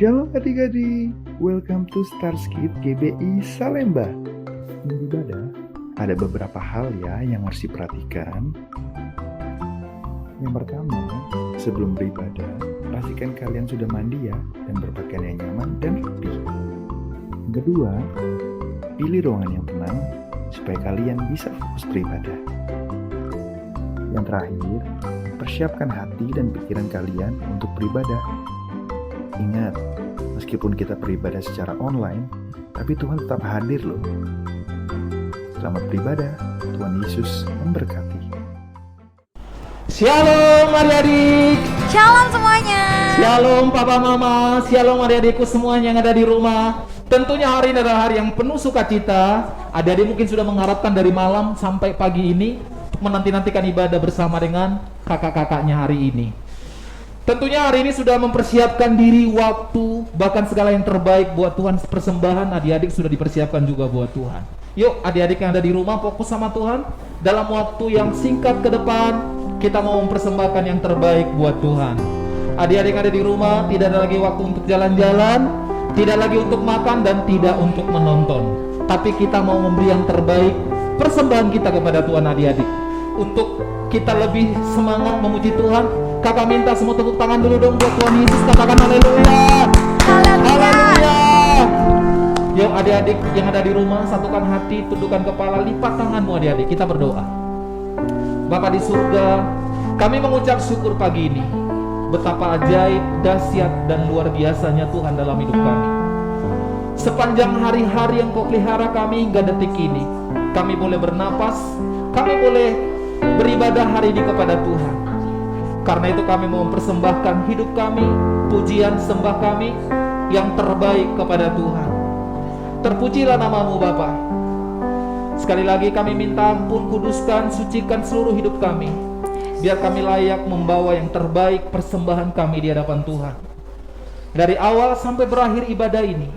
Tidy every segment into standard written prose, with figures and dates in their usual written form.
Shalom adik-adik, welcome to Starskid GBI Salemba. Sebelum ibadah, ada beberapa hal ya yang harus diperhatikan. Yang pertama, sebelum beribadah, pastikan kalian sudah mandi ya dan berpakaian yang nyaman dan rapi. Yang kedua, pilih ruangan yang tenang supaya kalian bisa fokus beribadah. Yang terakhir, persiapkan hati dan pikiran kalian untuk beribadah. Ingat, meskipun kita beribadah secara online, tapi Tuhan tetap hadir loh. Selamat beribadah, Tuhan Yesus memberkati. Shalom adik-adik. Shalom semuanya. Shalom papa mama. Shalom adik-adikku semuanya yang ada di rumah. Tentunya hari ini adalah hari yang penuh sukacita. Adik-adik mungkin sudah mengharapkan dari malam sampai pagi ini untuk menanti-nantikan ibadah bersama dengan kakak-kakaknya hari ini. Tentunya hari ini sudah mempersiapkan diri, waktu, bahkan segala yang terbaik buat Tuhan. Persembahan adik-adik sudah dipersiapkan juga buat Tuhan. Yuk adik-adik yang ada di rumah fokus sama Tuhan. Dalam waktu yang singkat ke depan, kita mau mempersembahkan yang terbaik buat Tuhan. Adik-adik yang ada di rumah, tidak ada lagi waktu untuk jalan-jalan, tidak lagi untuk makan, dan tidak untuk menonton. Tapi kita mau memberi yang terbaik, persembahan kita kepada Tuhan adik-adik. Untuk kita lebih semangat memuji Tuhan, kakak minta semua tepuk tangan dulu dong buat Tuhan Yesus. Katakan haleluya. Haleluya. Yuk adik-adik yang ada di rumah, satukan hati, tundukkan kepala, lipat tanganmu adik-adik. Kita berdoa. Bapa di surga, kami mengucap syukur pagi ini. Betapa ajaib, dahsyat, dan luar biasanya Tuhan dalam hidup kami. Sepanjang hari-hari yang Kau pelihara kami hingga detik ini, kami boleh bernapas, kami boleh beribadah hari ini kepada Tuhan. Karena itu kami mau mempersembahkan hidup kami, pujian sembah kami yang terbaik kepada Tuhan. Terpujilah nama-Mu Bapa. Sekali lagi kami minta ampun, kuduskan, sucikan seluruh hidup kami, biar kami layak membawa yang terbaik persembahan kami di hadapan Tuhan. Dari awal sampai berakhir ibadah ini,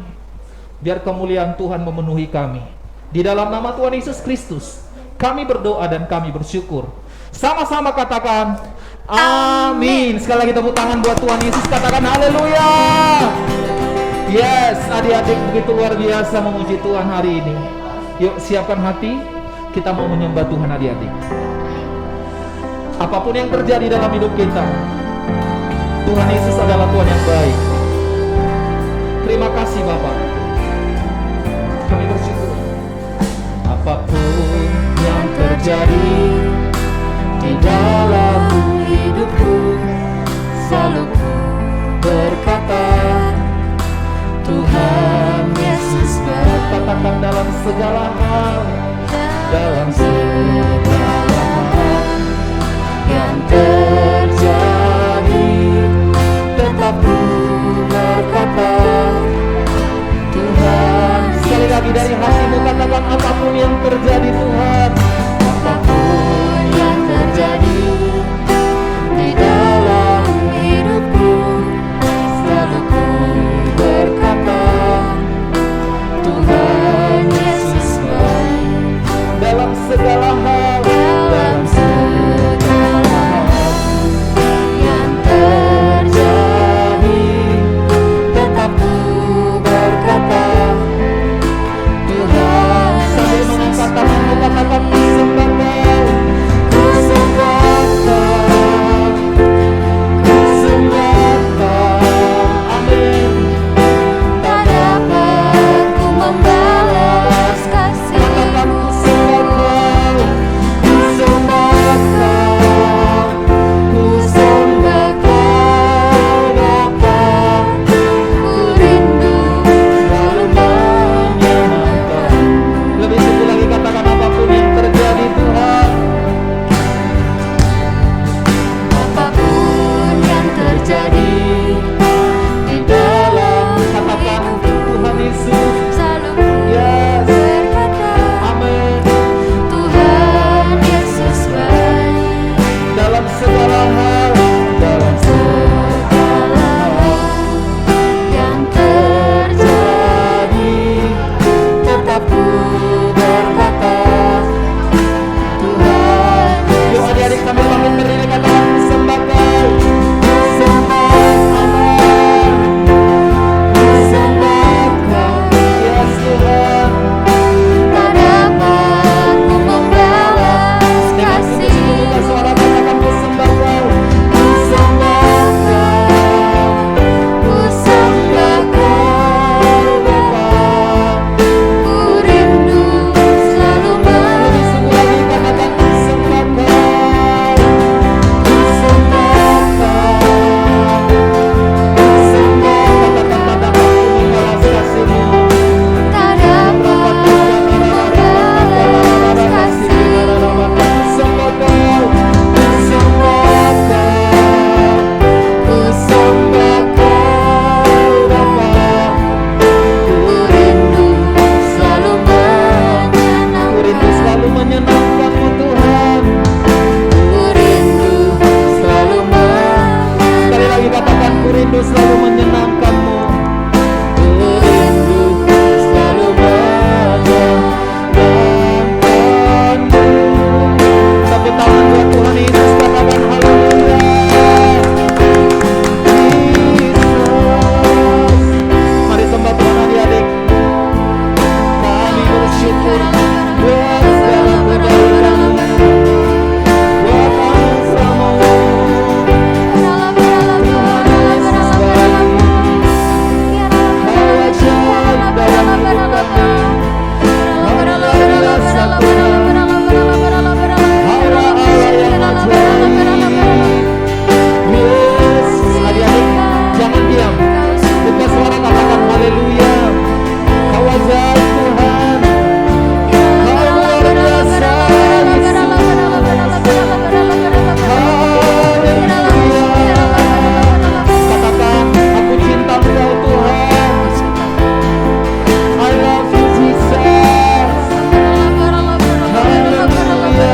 biar kemuliaan Tuhan memenuhi kami. Di dalam nama Tuhan Yesus Kristus kami berdoa dan kami bersyukur. Sama-sama katakan amin. Sekali lagi tepuk tangan buat Tuhan Yesus, katakan haleluya. Yes, adik-adik begitu luar biasa memuji Tuhan hari ini. Yuk siapkan hati, kita mau menyembah Tuhan adik-adik. Apapun yang terjadi dalam hidup kita, Tuhan Yesus adalah Tuhan yang baik. Terima kasih Bapak, kami bersyukur. Apapun yang terjadi di dalam hidupku, selalu ku berkata Tuhan Yesus berkatakan dalam segala hal, dalam segala hal yang terjadi, tetap ku berkata Tuhan. Sekali lagi dari hatimu katakan apapun yang terjadi Tuhan. Apapun yang terjadi di dalam hidupku, selalu ku berkata Tuhan Yesus baik dalam segala hal, Buka suara katakan haleluya. Kau ajaib Tuhan. Kau luar biasa Yesus. Haleluya. Katakan aku cinta Engkau Tuhan. I love you Jesus. Haleluya.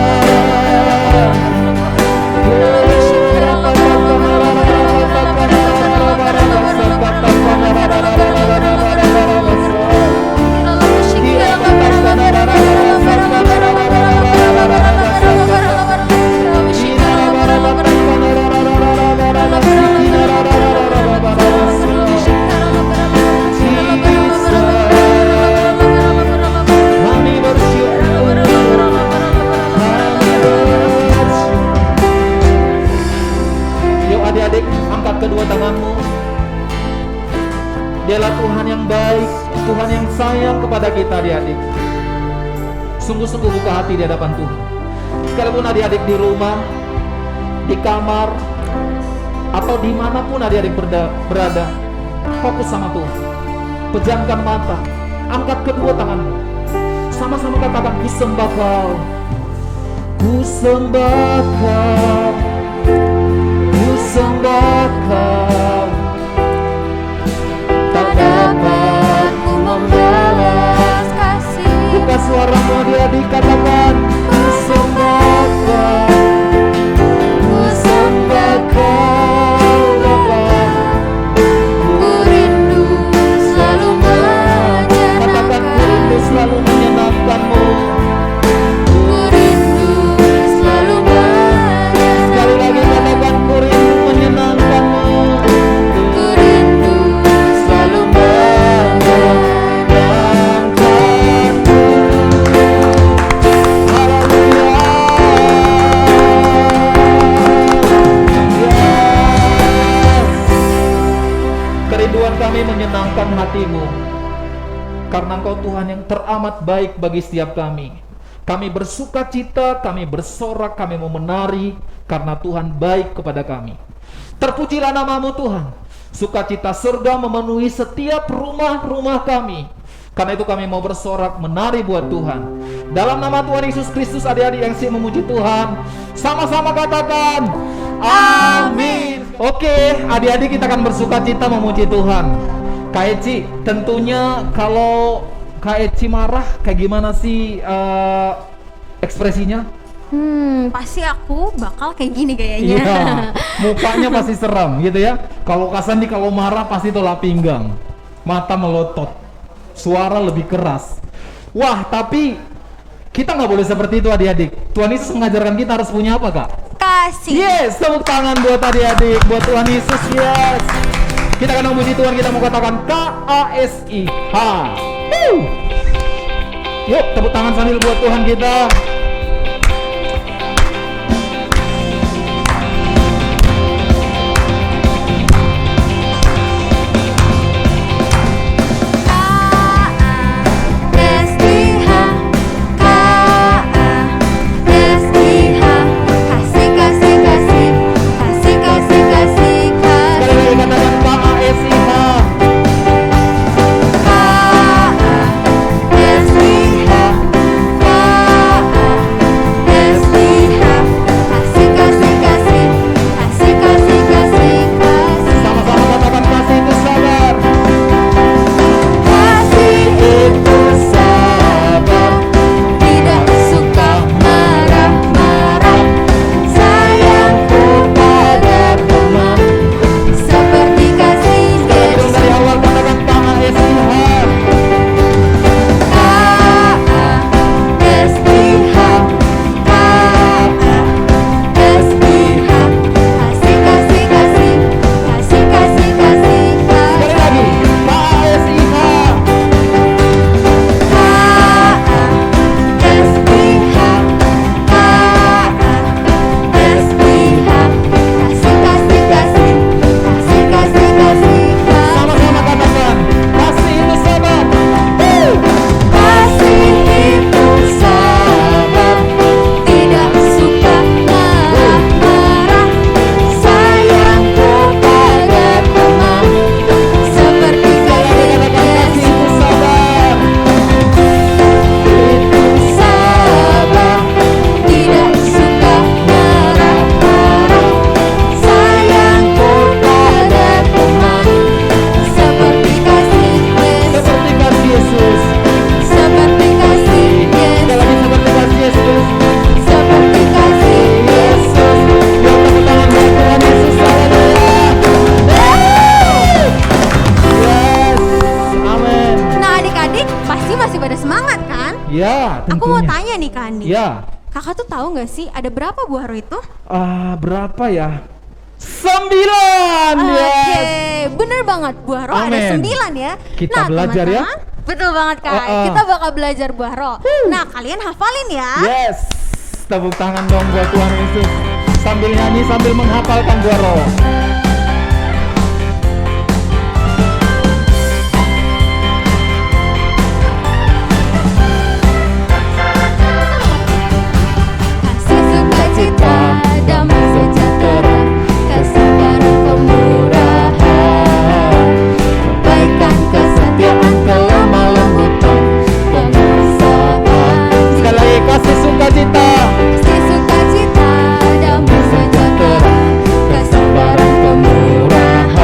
Yuk adik-adik, angkat kedua tanganmu. Dialah Tuhan yang baik, Tuhan yang sayang kepada kita adik-adik. Sungguh-sungguh buka hati di hadapan Tuhan. Sekalipun adik-adik di rumah, di kamar, atau dimanapun adik-adik berada, fokus sama Tuhan. Pejamkan mata, angkat kedua tanganmu. Sama-sama katakan, ku sembah Kau, ku sembah Kau, ku sembah Kau. Tak dapat ku membalas kasih. Buka suaramu adik-adik, katakan, ku sembah Kau, ku sembah Kau Bapa. Ku rindu selalu menyenangkan. Katakan, ku rindu selalu menyenangkan-Mu. Ku rindu selalu menyenangkan. Sekali lagi katakan, ku rindu menyenangkan-Mu. Ku rindu selalu menyenangkan-Mu. Haleluya. Yes. Kerinduan kami menyenangkan hati-Mu, karena Engkau Tuhan yang teramat baik bagi setiap kami. Kami bersuka cita, kami bersorak, kami mau menari, karena Tuhan baik kepada kami. Terpujilah nama-Mu Tuhan. Sukacita surga memenuhi setiap rumah-rumah kami. Karena itu kami mau bersorak, menari buat Tuhan. Dalam nama Tuhan Yesus Kristus, adik-adik yang siap memuji Tuhan, sama-sama katakan amin. Oke, adik-adik kita akan bersukacita memuji Tuhan. Kak Eci, tentunya kalau Kak Eci marah, kayak gimana sih ekspresinya? Pasti aku bakal kayak gini kayaknya. Iya, mukanya pasti seram gitu ya. Kalau Kasandi kalau marah pasti tolak pinggang, mata melotot, suara lebih keras. Wah, tapi kita nggak boleh seperti itu adik-adik. Tuhan Yesus mengajarkan kita harus punya apa, Kak? Kasih. Yes, tepuk tangan buat adik-adik, buat Tuhan Yesus. Yes. Kita akan memuji Tuhan, kita mau katakan KASIH. Yuk, tepuk tangan sambil buat Tuhan kita. Kasih, Aku mau tentunya. tanya nih Kak Andi. Ya. Kakak tuh tahu nggak sih ada berapa buah roh itu? Berapa ya? 9. Oke, Yes. bener banget, buah roh ada Amin. 9 ya. Kita belajar ya. teman-teman, betul banget Kak. Kita bakal belajar buah roh. Nah, kalian hafalin ya. Yes. Tepuk tangan dong buat Tuhan Yesus. Sambil nyanyi sambil menghafalkan buah roh. Kasih sukacita, damai sejahtera, kesabaran kemurahan, kebaikan, kesetiaan, kelemah lembutan, pengasaan. Sekali lagi, kasih sukacita. Kasih sukacita, damai sejahtera, kesabaran kemurahan,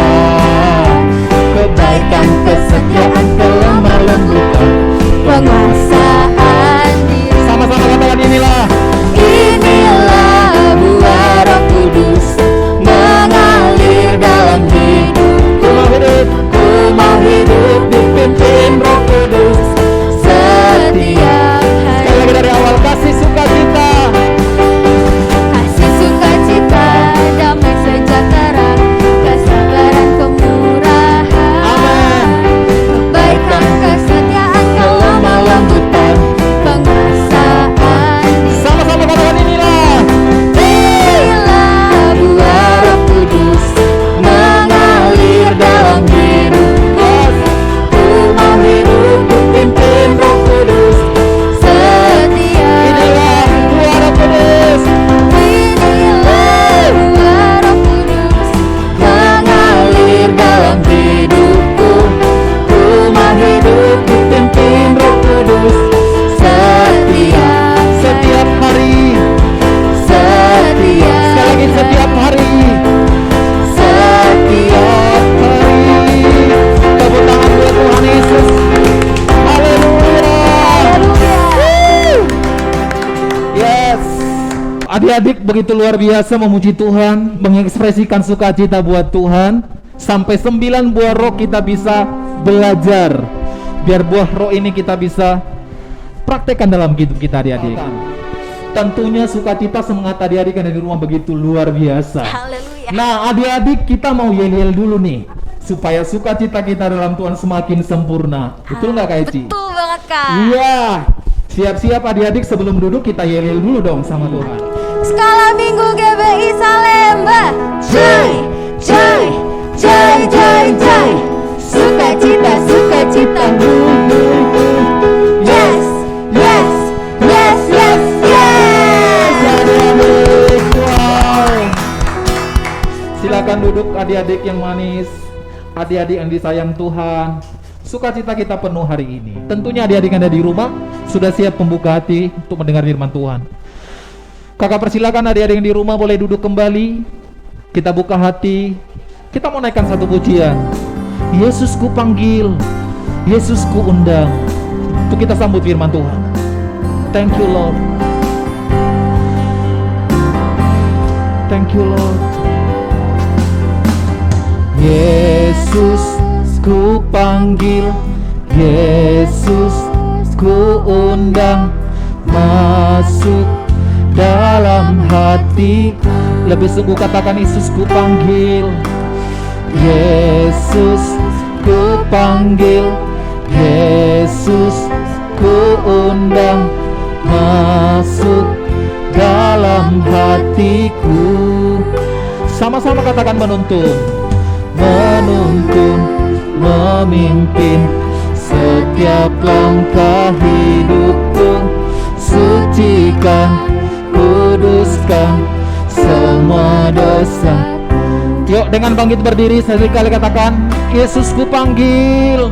kebaikan, kesetiaan, kelemah lembutan, penguasaan diri. Sama-sama katakan inilah. Inilah buah Roh Kudus mengalir dalam hidupku. Ku mau hidup dipimpin Roh Kudus setiap hari. Sekali lagi dari awal, kasih sukacita. Kasih sukacita, damai sejahtera, kesabaran kemurahan, Amin. kebaikan, kesetiaan, kelemah lembutan, penguasaan diri. Sama-sama katakan inilah. Inilah buah Roh Kudus mengalir dalam hidupku. Ku mau hidup dipimpin Roh Kudus setiap Inilah buah Roh Kudus. Inilah buah Roh Kudus mengalir dalam hidupku. Ku mau hidup dipimpin Roh Kudus Setiap hari. Sekali lagi, setiap hari. setiap Hari. Tepuk tangan buat Tuhan Yesus. Haleluya. Yes. Adik-adik begitu luar biasa memuji Tuhan, mengekspresikan sukacita buat Tuhan. Sampai 9 buah roh kita bisa belajar. Biar buah roh ini kita bisa praktekkan dalam hidup kita, adik-adik. Tentunya sukacita semangat adik-adik yang ada di rumah begitu luar biasa. Haleluya. Nah, adik-adik kita mau yel-yel dulu nih, supaya sukacita kita dalam Tuhan semakin sempurna. Betul nggak Kak Eci? Betul banget Kak. Iya. Siap-siap adik-adik, sebelum duduk kita yel-yel dulu dong sama Tuhan. Skala Minggu GBI Salemba. Jai, jai, jai, jai, jai. Sukacita, sukacita. Yes, yes, yes, yes, yes. Adik-adik, wow. Silakan duduk adik-adik yang manis, adik-adik yang disayang Tuhan. Sukacita kita penuh hari ini. Tentunya adik-adik yang ada di rumah sudah siap membuka hati untuk mendengar firman Tuhan. Kakak persilakan adik-adik yang di rumah boleh duduk kembali. Kita buka hati. Kita mau naikkan satu pujian. Yesus ku panggil, Yesus ku undang. Untuk kita sambut firman Tuhan. Thank you Lord. Thank you Lord. Yesus ku panggil, Yesus ku undang, masuk dalam hati. Lebih sungguh katakan Yesus ku panggil, Yesus ku panggil, Yesus ku undang, masuk dalam hatiku. Sama-sama katakan menuntun, menuntun, memimpin setiap langkah hidupku. Sucikan, kuduskan semua dosa. Yuk dengan bangkit berdiri sekali katakan, Yesus ku panggil,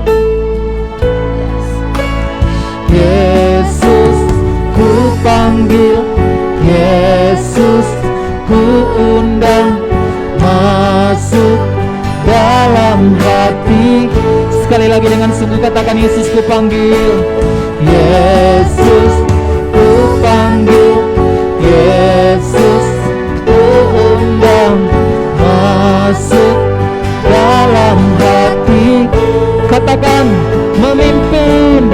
Yesus ku panggil, Yesus ku undang, masuk dalam hati. Sekali lagi dengan sungguh katakan, Yesus ku panggil, Yesus ku panggil, Yesus ku undang, masuk dalam hati. Katakan memimpin,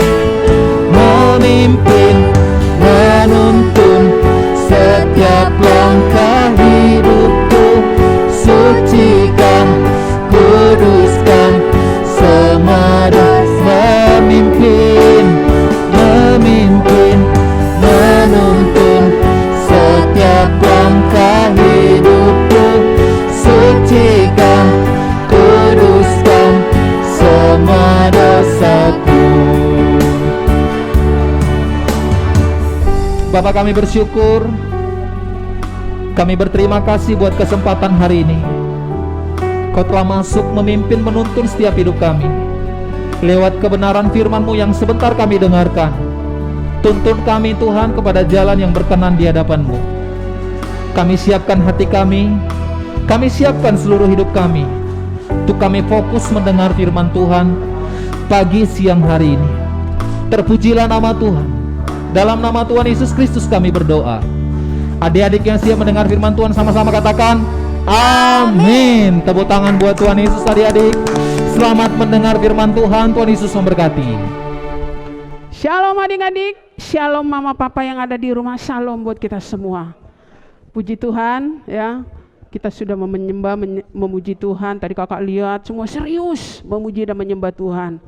memimpin Bapa, kami bersyukur, kami berterima kasih buat kesempatan hari ini. Kau telah masuk memimpin menuntun setiap hidup kami lewat kebenaran firman-Mu yang sebentar kami dengarkan. Tuntun kami Tuhan kepada jalan yang berkenan di hadapan-Mu. Kami siapkan hati kami siapkan seluruh hidup kami untuk kami fokus mendengar firman Tuhan pagi siang hari ini. Terpujilah nama Tuhan. Dalam nama Tuhan Yesus Kristus kami berdoa. Adik-adik yang siap mendengar firman Tuhan sama-sama katakan amin. Tepuk tangan buat Tuhan Yesus adik-adik. Selamat mendengar firman Tuhan. Tuhan Yesus memberkati. Shalom adik-adik, shalom mama papa yang ada di rumah, shalom buat kita semua. Puji Tuhan ya, kita sudah menyembah, memuji Tuhan. Tadi kakak lihat semua serius memuji dan menyembah Tuhan.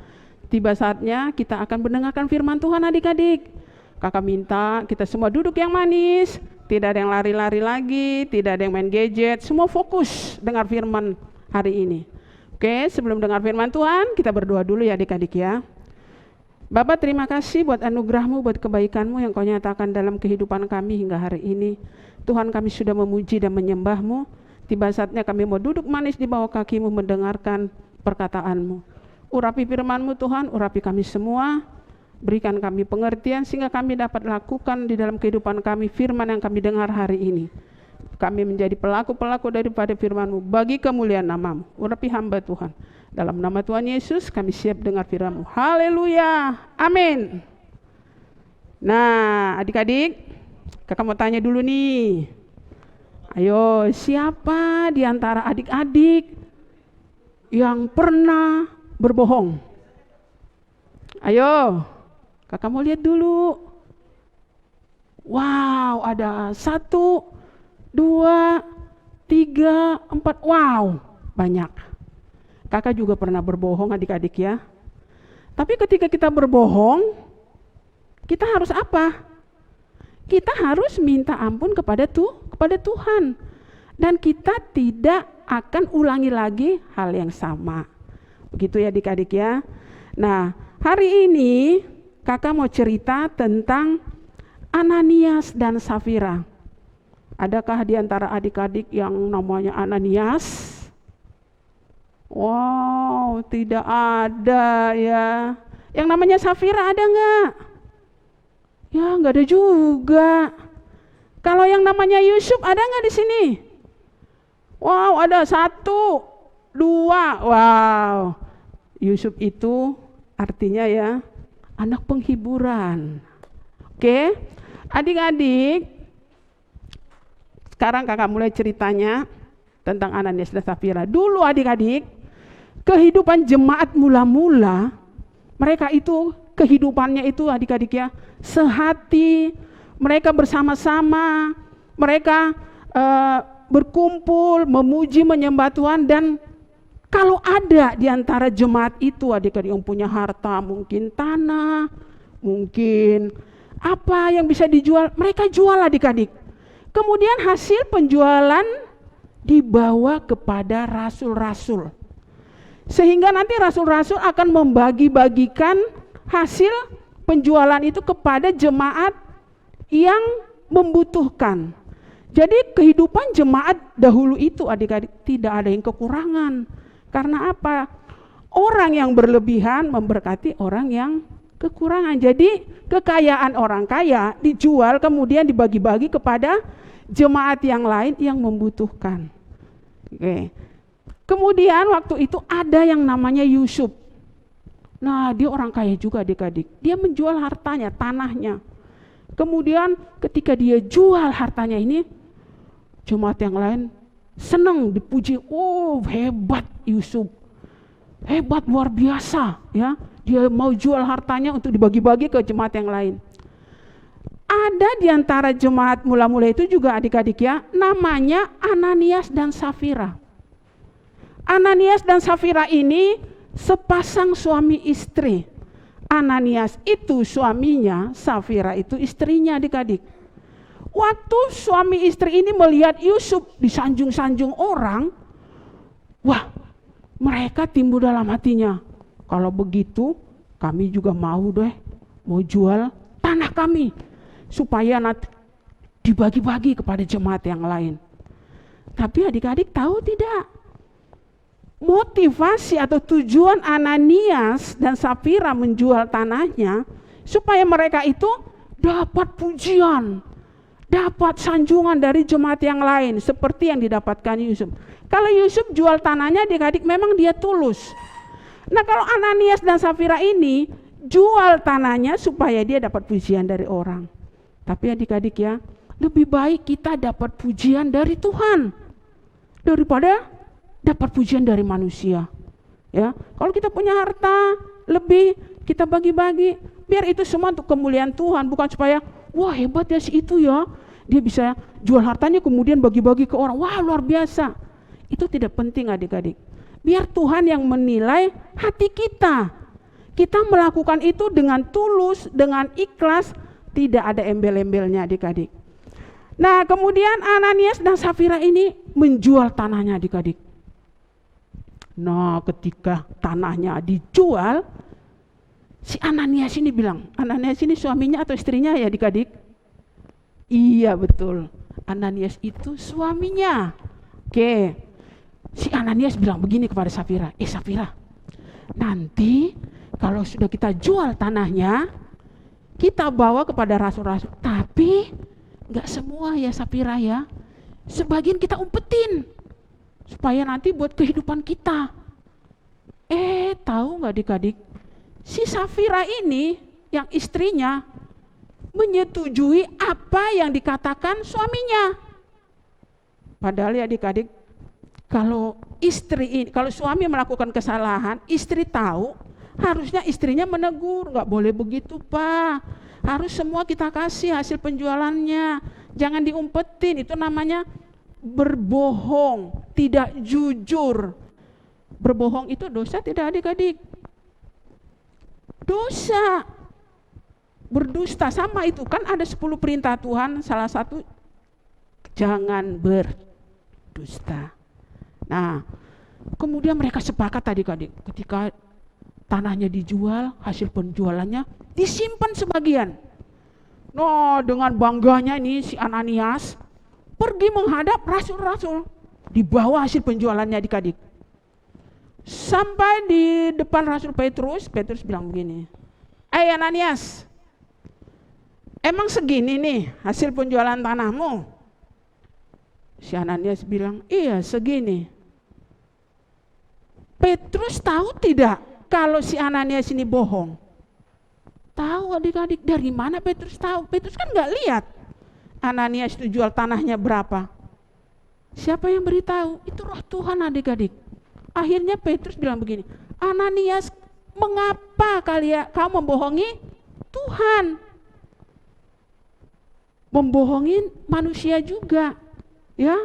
Tiba saatnya kita akan mendengarkan firman Tuhan adik-adik. Kakak minta kita semua duduk yang manis, tidak ada yang lari-lari lagi, tidak ada yang main gadget, semua fokus dengar firman hari ini. Oke, sebelum dengar firman Tuhan, kita berdoa dulu ya adik-adik ya. Bapa, terima kasih buat anugerah-Mu, buat kebaikan-Mu yang Kau nyatakan dalam kehidupan kami hingga hari ini. Tuhan, kami sudah memuji dan menyembah-Mu. Tiba saatnya kami mau duduk manis di bawah kaki-Mu mendengarkan perkataan-Mu. Urapi firman-Mu Tuhan, urapi kami semua. Berikan kami pengertian sehingga kami dapat lakukan di dalam kehidupan kami firman yang kami dengar hari ini. Kami menjadi pelaku-pelaku daripada firman-Mu bagi kemuliaan nama-Mu. Urapi hamba Tuhan. Dalam nama Tuhan Yesus kami siap dengar firman-Mu. Haleluya. Amin. Nah adik-adik, kakak mau tanya dulu nih. Ayo, siapa di antara adik-adik yang pernah berbohong? Ayo, kakak mau lihat dulu. Wow, ada 1, 2, 3, 4. Wow, banyak. Kakak juga pernah berbohong adik-adik ya. Tapi ketika kita berbohong, kita harus apa? Kita harus minta ampun kepada Tuhan. Dan kita tidak akan ulangi lagi hal yang sama. Begitu ya adik-adik ya. Nah, hari ini kakak mau cerita tentang Ananias dan Safira. Adakah di antara adik-adik yang namanya Ananias? Wow, tidak ada ya. Yang namanya Safira ada nggak? Ya, nggak ada juga. Kalau yang namanya Yusuf ada nggak di sini? Wow, ada 1, 2. Wow, Yusuf itu artinya ya anak penghiburan. Oke, adik-adik. Sekarang kakak mulai ceritanya tentang Ananias dan Safira. Dulu adik-adik, kehidupan jemaat mula-mula, mereka itu kehidupannya itu adik-adik ya, sehati, mereka bersama-sama, mereka berkumpul, memuji, menyembah Tuhan. Dan kalau ada di antara jemaat itu adik-adik yang punya harta, mungkin tanah, mungkin apa yang bisa dijual, mereka jual adik-adik. Kemudian hasil penjualan dibawa kepada rasul-rasul. Sehingga nanti rasul-rasul akan membagi-bagikan hasil penjualan itu kepada jemaat yang membutuhkan. Jadi kehidupan jemaat dahulu itu adik-adik tidak ada yang kekurangan. Karena apa? Orang yang berlebihan memberkati orang yang kekurangan. Jadi kekayaan orang kaya dijual kemudian dibagi-bagi kepada jemaat yang lain yang membutuhkan. Oke. Kemudian waktu itu ada yang namanya Yusuf. Nah, dia orang kaya juga adik-adik. Dia menjual hartanya, tanahnya. Kemudian ketika dia jual hartanya ini, jemaat yang lain senang, dipuji. Oh, hebat Yusuf. Hebat, luar biasa ya. Dia mau jual hartanya untuk dibagi-bagi ke jemaat yang lain. Ada di antara jemaat mula-mula itu juga adik-adik ya, namanya Ananias dan Safira. Ananias dan Safira ini sepasang suami istri. Ananias itu suaminya, Safira itu istrinya adik-adik. Waktu suami istri ini melihat Yusuf disanjung-sanjung orang, wah, mereka timbul dalam hatinya, kalau begitu kami juga mau deh, mau jual tanah kami. supaya nanti dibagi-bagi kepada jemaat yang lain. Tapi adik-adik tahu tidak? Motivasi atau tujuan Ananias dan Safira menjual tanahnya supaya mereka itu dapat pujian, dapat sanjungan dari jemaat yang lain seperti yang didapatkan Yusuf. Kalau Yusuf jual tanahnya adik-adik memang dia tulus. Nah kalau Ananias dan Safira ini jual tanahnya supaya dia dapat pujian dari orang. Tapi adik-adik ya, lebih baik kita dapat pujian dari Tuhan daripada dapat pujian dari manusia. Ya, kalau kita punya harta lebih, kita bagi-bagi, biar itu semua untuk kemuliaan Tuhan, bukan supaya wah hebat ya si itu ya, dia bisa jual hartanya kemudian bagi-bagi ke orang, wah luar biasa. Itu tidak penting adik-adik. Biar Tuhan yang menilai hati kita. Kita melakukan itu dengan tulus, dengan ikhlas, tidak ada embel-embelnya adik-adik. Nah kemudian Ananias dan Safira ini menjual tanahnya adik-adik. Nah ketika tanahnya dijual, si Ananias ini bilang, Ananias ini suaminya atau istrinya ya adik-adik? Iya betul, Ananias itu suaminya. Oke, si Ananias bilang begini kepada Safira, Safira, nanti kalau sudah kita jual tanahnya, kita bawa kepada rasul-rasul, tapi gak semua ya Safira ya, sebagian kita umpetin supaya nanti buat kehidupan kita. Tahu gak adik-adik, si Safira ini yang istrinya menyetujui apa yang dikatakan suaminya. Padahal ya adik-adik, kalau suami melakukan kesalahan, istri tahu, harusnya istrinya menegur, nggak boleh begitu Pak. Harus semua kita kasih hasil penjualannya, jangan diumpetin, itu namanya berbohong, tidak jujur. Berbohong itu dosa tidak adik-adik? Dosa. Berdusta sama itu, kan ada 10 perintah Tuhan, salah satu jangan berdusta. Nah, kemudian mereka sepakat adik-adik, ketika tanahnya dijual, hasil penjualannya disimpan sebagian. Nah, dengan bangganya ini si Ananias pergi menghadap rasul-rasul, dibawa hasil penjualannya adik-adik. Sampai di depan Rasul Petrus bilang begini, Ananias, emang segini nih hasil penjualan tanahmu? Si Ananias bilang, iya segini. Petrus tahu tidak kalau si Ananias ini bohong? Tahu adik-adik, dari mana Petrus tahu? Petrus kan gak lihat Ananias itu jual tanahnya berapa. Siapa yang beritahu? Itu Roh Tuhan adik-adik. Akhirnya Petrus bilang begini, Ananias, mengapa kau membohongi Tuhan? Membohongin manusia juga. Ya,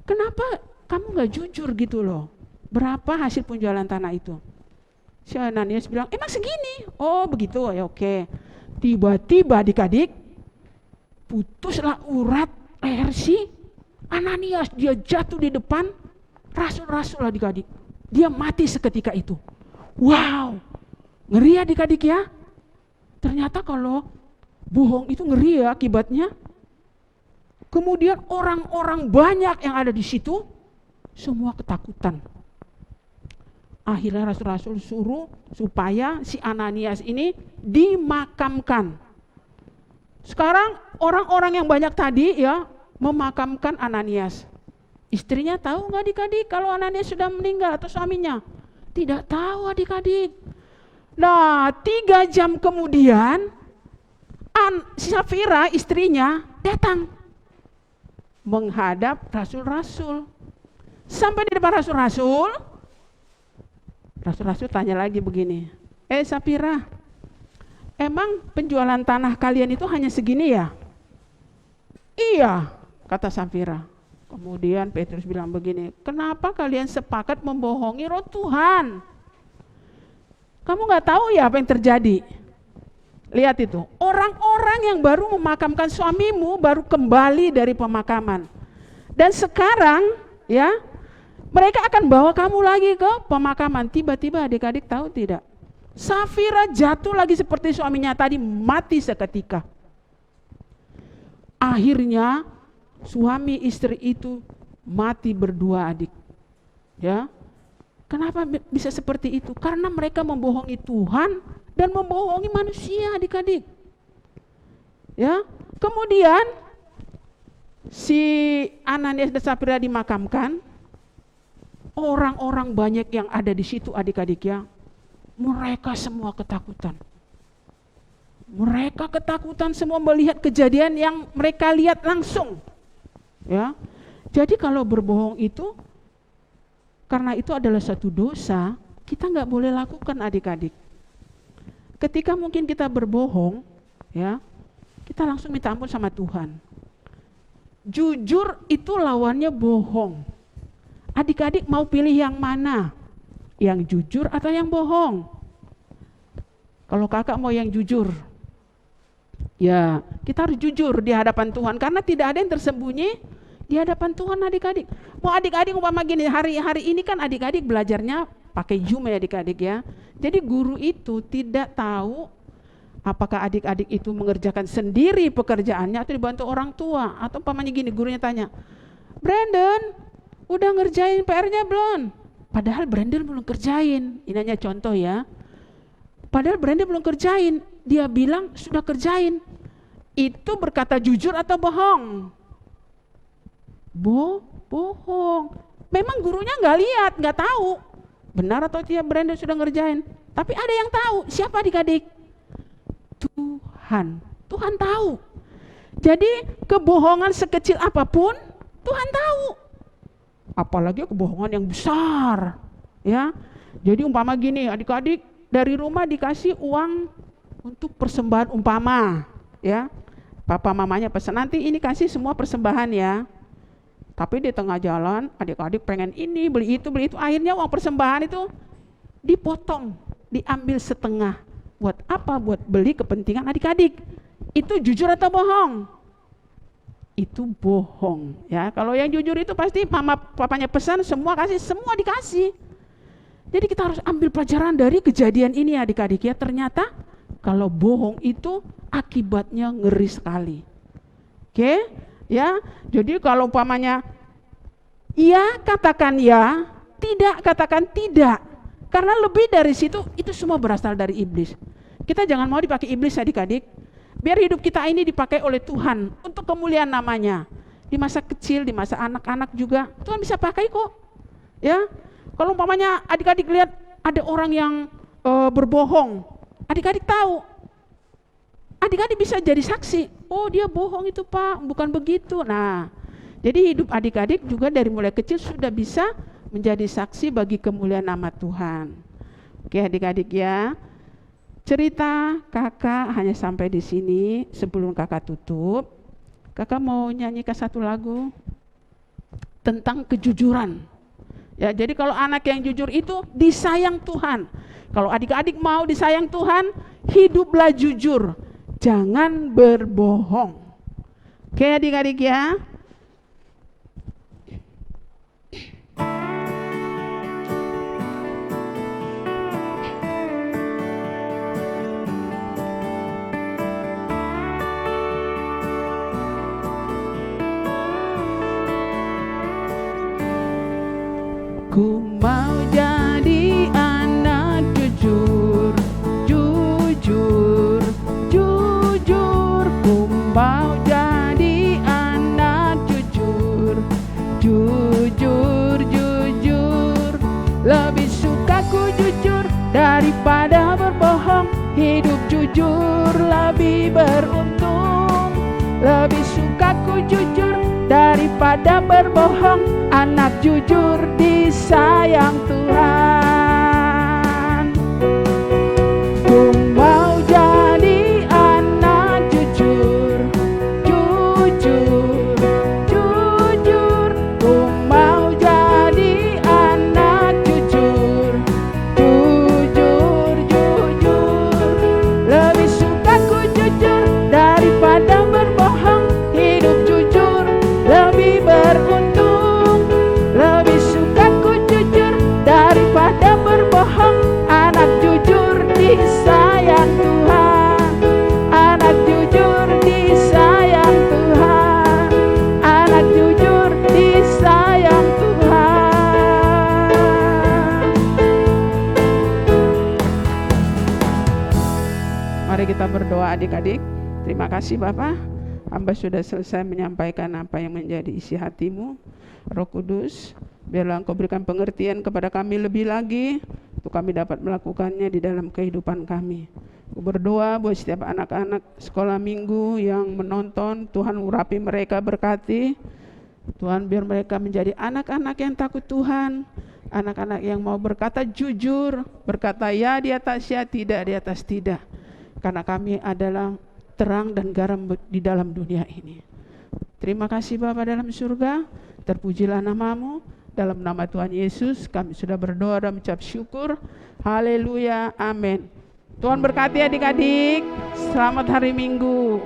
kenapa kamu gak jujur gitu loh? Berapa hasil penjualan tanah itu? Si Ananias bilang, emang segini? Oh begitu, ya oke. Tiba-tiba adik-adik, putuslah urat leher si Ananias. Dia jatuh di depan rasul-rasul adik-adik. Dia mati seketika itu. Wow, ngeri adik-adik ya. Ternyata kalau bohong itu ngeri ya akibatnya. Kemudian orang-orang banyak yang ada di situ semua ketakutan. Akhirnya rasul-rasul suruh supaya si Ananias ini dimakamkan. Sekarang orang-orang yang banyak tadi ya memakamkan Ananias. Istrinya tahu nggak adik-adik kalau Ananias sudah meninggal atau suaminya? Tidak tahu adik-adik. Nah 3 jam kemudian Safira istrinya datang menghadap rasul-rasul. Sampai di depan rasul-rasul, rasul-rasul tanya lagi begini, Safira, emang penjualan tanah kalian itu hanya segini ya? Iya, kata Safira. Kemudian Petrus bilang begini, kenapa kalian sepakat membohongi Roh Tuhan? Kamu gak tahu ya apa yang terjadi? Lihat itu, orang-orang yang baru memakamkan suamimu baru kembali dari pemakaman. Dan sekarang ya, mereka akan bawa kamu lagi ke pemakaman. Tiba-tiba adik-adik tahu tidak? Safira jatuh lagi seperti suaminya tadi, mati seketika. Akhirnya suami istri itu mati berdua, adik. Ya. Kenapa bisa seperti itu? Karena mereka membohongi Tuhan dan membohongi manusia, adik-adik. Ya. Kemudian si Ananias dan Safira dimakamkan. Orang-orang banyak yang ada di situ, adik-adik ya. Mereka semua ketakutan. Mereka ketakutan semua melihat kejadian yang mereka lihat langsung. Ya. Jadi kalau berbohong itu, karena itu adalah satu dosa, kita nggak boleh lakukan, adik-adik. Ketika mungkin kita berbohong, ya, kita langsung minta ampun sama Tuhan. Jujur itu lawannya bohong. Adik-adik mau pilih yang mana? Yang jujur atau yang bohong? Kalau kakak mau yang jujur, ya kita harus jujur di hadapan Tuhan, karena tidak ada yang tersembunyi di hadapan Tuhan, adik-adik. Mau adik-adik umpama gini, hari ini kan adik-adik belajarnya pakai Zoom ya, adik-adik ya. Jadi guru itu tidak tahu apakah adik-adik itu mengerjakan sendiri pekerjaannya atau dibantu orang tua. Atau umpamanya gini, gurunya tanya, Brandon, udah ngerjain PR-nya belum? Padahal Brandon belum kerjain. Ini hanya contoh ya. Padahal Brandon belum kerjain. Dia bilang sudah kerjain. Itu berkata jujur atau bohong? Bohong. Memang gurunya nggak lihat, nggak tahu benar atau tidak Brandon sudah ngerjain. Tapi ada yang tahu. Siapa adik-adik? Tuhan. Tuhan tahu. Jadi kebohongan sekecil apapun Tuhan tahu. Apalagi kebohongan yang besar, ya. Jadi umpama gini, adik-adik dari rumah dikasih uang untuk persembahan umpama, ya. Papa mamanya pesan, nanti ini kasih semua persembahan ya. Tapi di tengah jalan adik-adik pengen ini, beli itu, akhirnya uang persembahan itu dipotong, diambil setengah. Buat apa? Buat beli kepentingan adik-adik. Itu jujur atau bohong? Itu bohong ya. Kalau yang jujur itu pasti mama papanya pesan semua kasih, semua dikasih. Jadi kita harus ambil pelajaran dari kejadian ini, adik-adik ya. Ternyata kalau bohong itu akibatnya ngeri sekali. Oke? Ya. Jadi kalau umpamanya iya katakan ya, tidak katakan tidak. Karena lebih dari situ itu semua berasal dari iblis. Kita jangan mau dipakai iblis, adik-adik. Biar hidup kita ini dipakai oleh Tuhan untuk kemuliaan namanya. Di masa kecil, di masa anak-anak juga Tuhan bisa pakai kok. Ya, kalau umpamanya adik-adik lihat ada orang yang berbohong, adik-adik tahu, adik-adik bisa jadi saksi. Oh dia bohong itu Pak, bukan begitu. Nah, jadi hidup adik-adik juga dari mulai kecil sudah bisa menjadi saksi bagi kemuliaan nama Tuhan. Oke adik-adik ya. Cerita kakak hanya sampai di sini. Sebelum kakak tutup, kakak mau nyanyikan satu lagu tentang kejujuran. Ya, jadi kalau anak yang jujur itu disayang Tuhan. Kalau adik-adik mau disayang Tuhan, hiduplah jujur, jangan berbohong. Oke adik-adik ya. Ku mau jadi anak jujur, jujur, jujur. Ku mau jadi anak jujur, jujur, jujur. Lebih suka ku jujur daripada berbohong. Hidup jujur lebih beruntung. Lebih suka ku jujur daripada berbohong. Anak jujur disayang Tuhan. Ku mau jadi anak jujur, jujur, jujur. Ku mau jadi anak jujur, jujur, jujur. Lebih suka ku jujur daripada berbohong. Hidup jujur lebih beruntung. Lebih suka ku jujur daripada Mari kita berdoa adik-adik. Terima kasih Bapak. Hamba sudah selesai menyampaikan apa yang menjadi isi hatimu. Roh Kudus, biarlah Engkau berikan pengertian kepada kami lebih lagi, untuk kami dapat melakukannya di dalam kehidupan kami. Aku berdoa buat setiap anak-anak sekolah minggu yang menonton, Tuhan urapi mereka, berkati. Tuhan, biar mereka menjadi anak-anak yang takut Tuhan, anak-anak yang mau berkata jujur, berkata ya di atas ya, tidak di atas tidak. Karena kami adalah terang dan garam di dalam dunia ini. Terima kasih Bapa dalam surga, terpujilah namamu. Dalam nama Tuhan Yesus kami sudah berdoa dan mengucap syukur. Haleluya, amin. Tuhan berkati adik-adik. Selamat hari Minggu.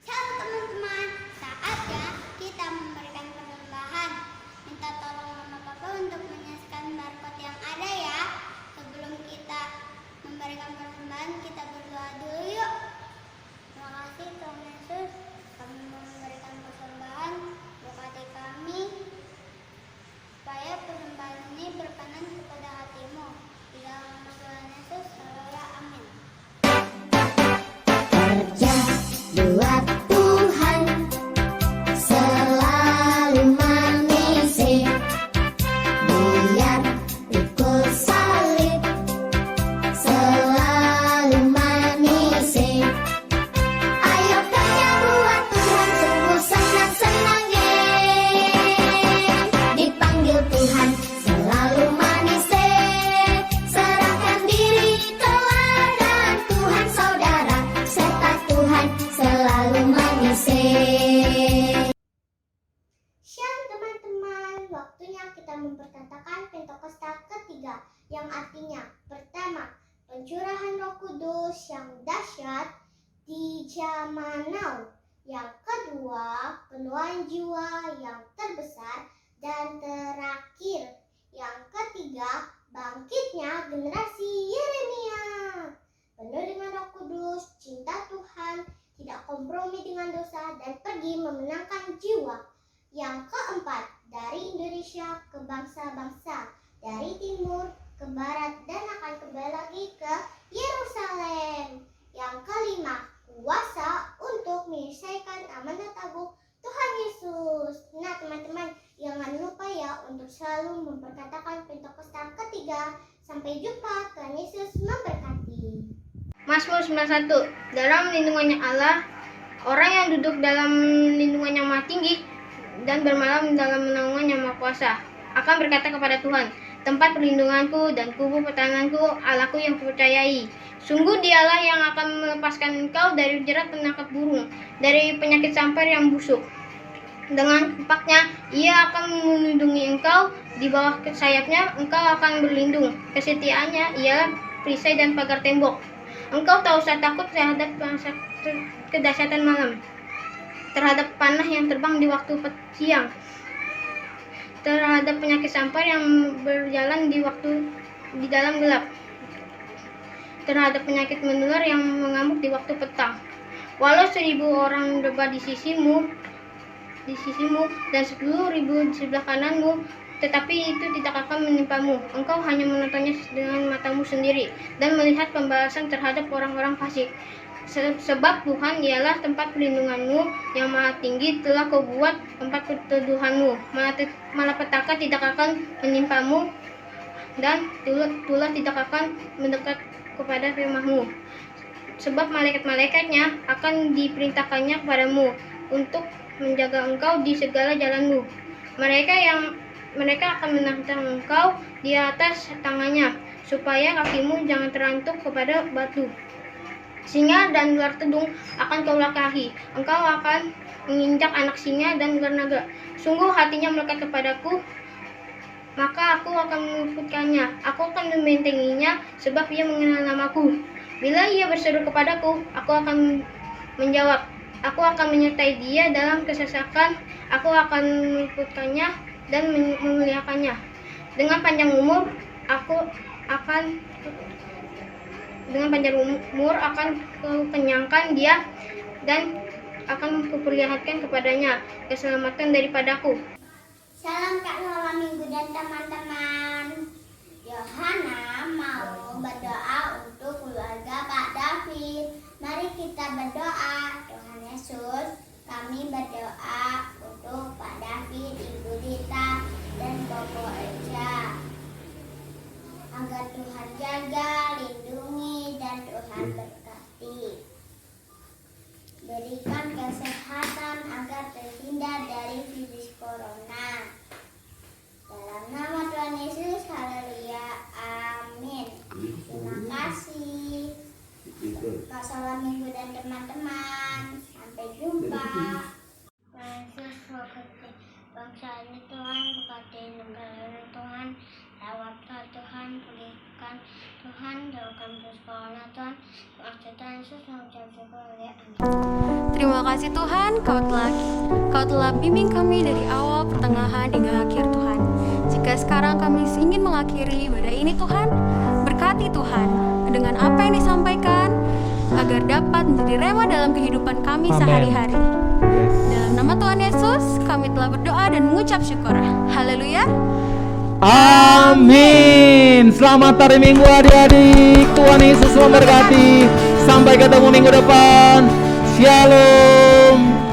Shalom teman-teman, saatnya kita memberikan persembahan. Minta tolong Mama Papa untuk menyaksikan barcode yang ada ya. Sebelum kita memberikan persembahan, kita berdoa dulu yuk. Terima kasih Tuhan Yesus, kami memberikan persembahan. Berkati kami supaya persembahan ini berkenan kepada hatimu. Di dalam nama Tuhan Yesus, haleluya, amin. Kerja buat Tuhan selalu manis, biar pikul salib selalu manis. Ayo kerja buat Tuhan, sungguh senang-senang dipanggil Tuhan selalu manis. Serahkan diri teladan Tuhan saudara, serta Tuhan selalu manis. Shalom teman-teman, waktunya kita memperkatakan Pentakosta ketiga, yang artinya pertama, pencurahan Roh Kudus yang dahsyat di zaman now. Yang kedua, penuaian jiwa yang terbesar. Dan terakhir, yang ketiga, bangkitnya generasi Yeremia. Penuh dengan Roh Kudus, cinta Tuhan, tidak kompromi dengan dosa, dan pergi memenangkan jiwa. Yang keempat, dari Indonesia ke bangsa-bangsa, dari timur ke barat, dan akan kembali lagi ke Yerusalem. Yang kelima, kuasa untuk menyelesaikan amanat agung Tuhan Yesus. Nah teman-teman, jangan lupa ya untuk selalu memperkatakan Pentakosta ketiga. Sampai jumpa, Tuhan Yesus memberkati. Mazmur 91. Dalam lindungannya Allah, orang yang duduk dalam lindungannya Maha Tinggi dan bermalam dalam naungan Yang Maha Kuasa akan berkata kepada Tuhan, tempat perlindunganku dan kubu pertahananku, Allahku yang kupercayai. Sungguh Dialah yang akan melepaskan engkau dari jerat penangkap burung, dari penyakit sampar yang busuk. Dengan kepaknya Ia akan melindungi engkau, di bawah sayapnya engkau akan berlindung. Kesetiaannya ialah perisai dan pagar tembok. Engkau tak usah takut terhadap kedahsyatan malam, terhadap panah yang terbang di waktu siang, terhadap penyakit sampar yang berjalan di dalam gelap, terhadap penyakit menular yang mengamuk di waktu petang. Walau 1000 orang rebah di sisimu dan 10.000 di sebelah kananmu, tetapi itu tidak akan menimpamu. Engkau hanya menontonnya dengan matamu sendiri dan melihat pembalasan terhadap orang-orang fasik. Sebab Tuhan ialah tempat perlindunganmu, yang Maha Tinggi telah kau buat tempat perteduhanmu. Malapetaka tidak akan menimpamu, dan tulah tidak akan mendekat kepada rumahmu. Sebab malaikat-malaikatnya akan diperintahkannya kepadamu untuk menjaga engkau di segala jalanmu. Mereka akan menantang engkau di atas tangannya, supaya kakimu jangan terantuk kepada batu. Singa dan ular tedung akan kau lakahi. Engkau akan menginjak anak singa dan ular naga. Sungguh hatinya melekat kepadaku, maka aku akan meluputkannya. Aku akan membentenginya, sebab ia mengenal namaku. Bila ia berseru kepadaku, aku akan menjawab. Aku akan menyertai dia dalam kesesakan. Aku akan meluputkannya dan memuliakannya. Dengan panjang umur akan kukenyangkan dia, dan akan kuperlihatkan kepadanya keselamatan daripadaku. Salam Kak Nola Minggu dan teman-teman. Yohana mau berdoa untuk keluarga Kak David. kita berdoa. Tuhan Yesus, kami berdoa untuk Pak David, Ibu Dita, dan Bobo Eja, agar Tuhan jaga, lindungi, dan Tuhan berkati. Berikan kesehatan agar terhindar dari virus corona. Dalam nama Tuhan Yesus, haleluya, amin. Terima kasih. Selamat minggu dan teman-teman. Sampai jumpa. Tuhan Yesus, berkati bangsa ini Tuhan, berkati negara ini Tuhan. Lawat Tuhan, pulihkan Tuhan, jauhkan virus corona Tuhan. Tuhan Yesus, mengucap syukur ya. Terima kasih Tuhan, Kau telah bimbing kami dari awal, pertengahan, hingga akhir Tuhan. Jika sekarang kami ingin mengakhiri ibadah ini Tuhan, berkati Tuhan dengan apa yang disampaikan, agar dapat menjadi rema dalam kehidupan kami sehari-hari. Dalam nama Tuhan Yesus, kami telah berdoa dan mengucap syukur. Haleluya. Amin. Selamat hari Minggu adik-adik. Tuhan Yesus memberkati. Sampai ketemu minggu depan. Shalom.